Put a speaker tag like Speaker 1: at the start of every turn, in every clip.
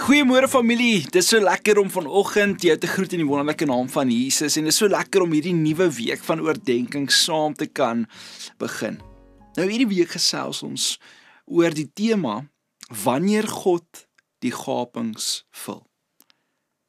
Speaker 1: Goeiemôre familie, dit is so lekker om vanoggend jou te groet in die wonderlike naam van Jesus en dit is so lekker om hierdie nuwe week van oordenking saam te kan begin. Nou hierdie week gesels ons oor die tema wanneer God die gapings vul.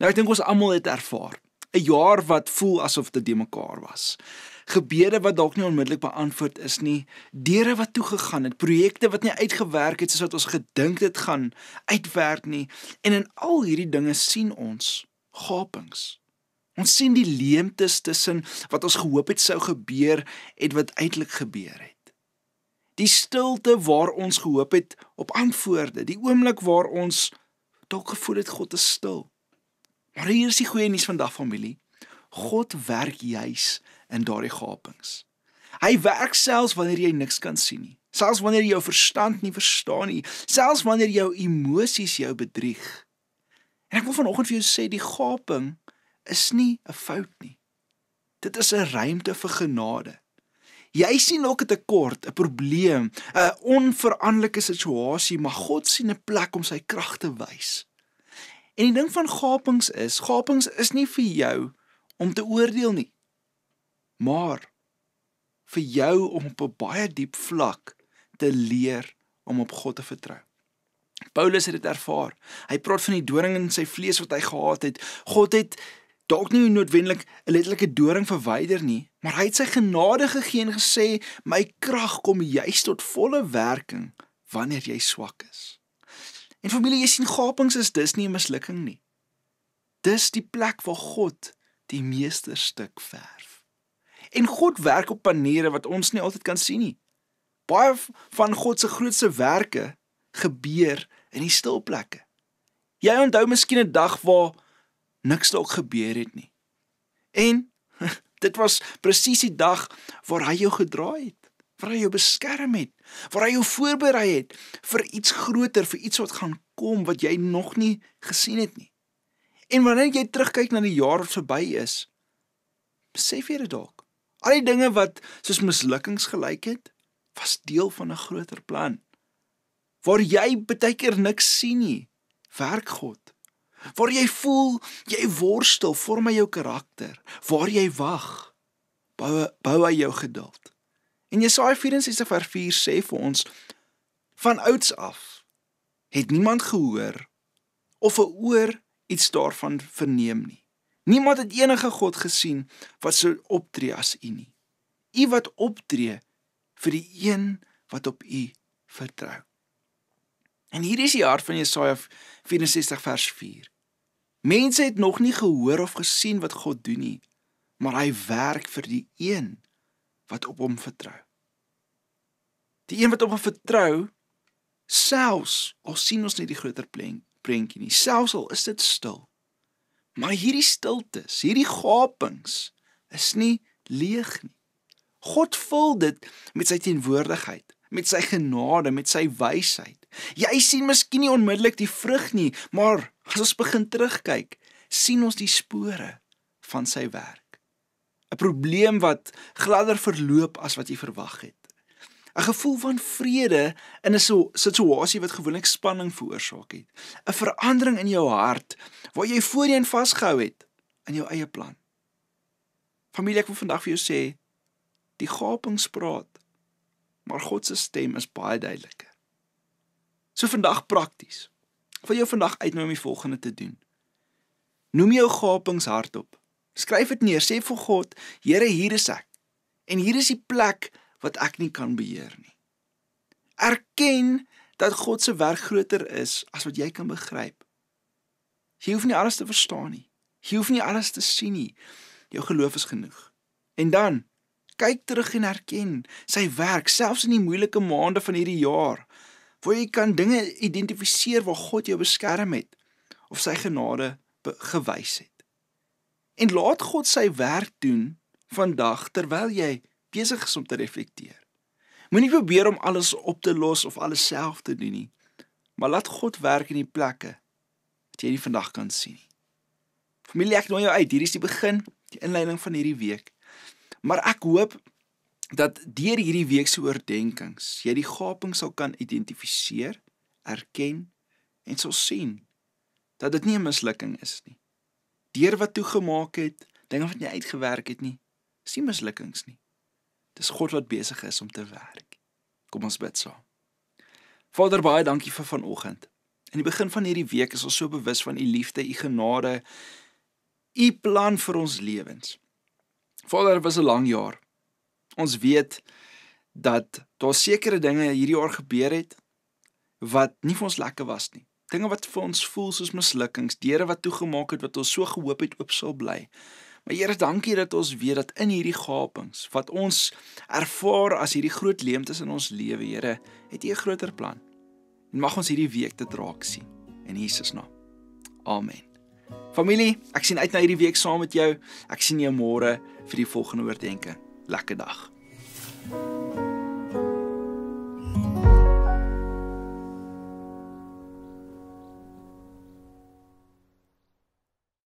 Speaker 1: Nou ek dink ons almal het ervaar 'n jaar wat voel asof dit de mekaar was. Gebede wat dalk nie onmiddellik beantwoord is nie, deure wat toegegaan het, projekte wat nie uitgewerk het soos wat ons gedink dit gaan uitwerk nie. En in al hierdie dinge sien ons gapings. Ons sien die leemtes tussen wat ons gehoop het sou gebeur en wat eintlik gebeur het. Die stilte waar ons gehoop het op antwoorde, die oomblik waar ons dalk gevoel het God is stil. Maar hier is die goeie nuus vandag familie. God werk juis in daardie gapings. Hy werk selfs wanneer jy niks kan sien nie. Selfs wanneer jou verstand nie verstaan nie. Selfs wanneer jou emosies jou bedrieg. En ek wil vanoggend vir jou sê, die gaping is nie 'n fout nie. Dit is 'n ruimte vir genade. Jy sien dalk 'n tekort, 'n probleem, 'n onveranderlike situasie, maar God sien 'n plek om sy krag te wys. En die ding van gapings is nie vir jou om te oordeel nie, maar vir jou om op 'n baie diep vlak te leer om op God te vertrou. Paulus het dit ervaar. Hy praat van die doring in sy vlees wat hy gehad het. God het dalk nie noodwendig 'n letterlike doring verwyder nie, maar hy het sy genade gegee en gesê, my krag kom juis tot volle werking wanneer jy swak is. En familie, jy sien, gapings is dis nie 'n mislukking nie. Dis die plek waar God die meesterstuk verf. En God werk op maniere wat ons nie altyd kan sien nie. Baie van God se grootste werke gebeur in die stil plekke. Jy onthou miskien 'n dag waar niks dalk gebeur het nie. En dit was presies die dag waar hy jou gedraai het, waar hy jou beskerm het, waar hy jou voorberei het vir iets groter, vir iets wat gaan kom wat jy nog nie gesien het nie. En wanneer jy terugkyk na die jaar wat verby is, besef jy dit dalk. Al die dinge wat soos mislukkings gelyk het, was deel van 'n groter plan. Waar jy baie keer niks sien nie, werk God. Waar jy voel, jy worstel, vorm hy jou karakter. Waar jy wag, bou hy jou geduld. En Jesaja 64:4 sê vir ons, van ouds af het niemand gehoor of 'n oor iets daarvan verneem nie. Niemand het enige God gesien wat so optree as U nie. U wat optree vir die een wat op U vertrou. En hier is die hart van Jesaja 64 vers 4. Mense het nog nie gehoor of gesien wat God doen nie, maar hy werk vir die een wat op hom vertrou. Die een wat op hom vertrou, selfs al sien ons nie die groter prentjie nie, selfs al is dit stil. Maar hierdie stiltes, hierdie gapings is nie leeg nie. God vul dit met sy teenwoordigheid, met sy genade, met sy wysheid. Jy sien miskien nie onmiddellik die vrug nie, maar as ons begin terugkyk, sien ons die spore van sy werk. 'n Probleem wat gladder verloop as wat jy verwag het. 'n Gevoel van vrede in 'n situasie wat gewoonlik spanning veroorsaak het. 'n Verandering in jou hart waar jy voorheen vasgehou het in jou eie plan. Familie, ek wil vandag vir jou sê, die gapings praat, maar God se stem is baie duideliker. So vandag prakties. Ek wil jou vandag uitnooi om die volgende te doen. Noem jou gapings hardop. Skryf dit neer, sê vir God, Here, hier is ek. En hier is die plek wat ek nie kan beheer nie. Erken dat God se werk groter is as wat jy kan begryp. Jy hoef nie alles te verstaan nie. Jy hoef nie alles te sien nie. Jou geloof is genoeg. En dan, kyk terug en erken sy werk, selfs in die moeilike maande van hierdie jaar, waar jy kan dinge identifiseer waar God jou beskerm het, of sy genade gewys het. En laat God sy werk doen vandag, terwyl jy besig is om te reflekteer. Moenie probeer om alles op te los of alles self te doen nie, maar laat God werk in die plekke wat jy nie vandag kan sien nie. Familie, ek nooi jou uit, hier is die begin, die inleiding van hierdie week. Maar ek hoop dat deur hierdie week se oordenkings jy die gaping sal kan identifiseer, erken en sal sien dat dit nie 'n mislukking is nie. Deur wat toegemaak het, dinge wat nie uitgewerk het nie, is nie mislukkings nie. Dis God wat besig is om te werk. Kom ons bid saam. Vader, baie dankie vir vanoggend. In die begin van hierdie week is ons so bewus van u liefde, u genade, u plan vir ons lewens. Vader, dit was 'n lang jaar. Ons weet dat daar sekere dinge hierdie jaar gebeur het wat nie vir ons lekker was nie. Dinge wat vir ons voel soos mislukkings, deure wat toegemaak het wat ons so gehoop het oop sal bly. Maar Here, dankie dat ons weet dat in hierdie gapings, wat ons ervaar as hierdie groot leemtes in ons lewe, Here, het U 'n groter plan. En mag ons hierdie week dit raak sien. In Jesus naam. Amen. Familie, ek sien uit na hierdie week saam met jou. Ek sien jou môre vir die volgende oordeenking. Lekker dag.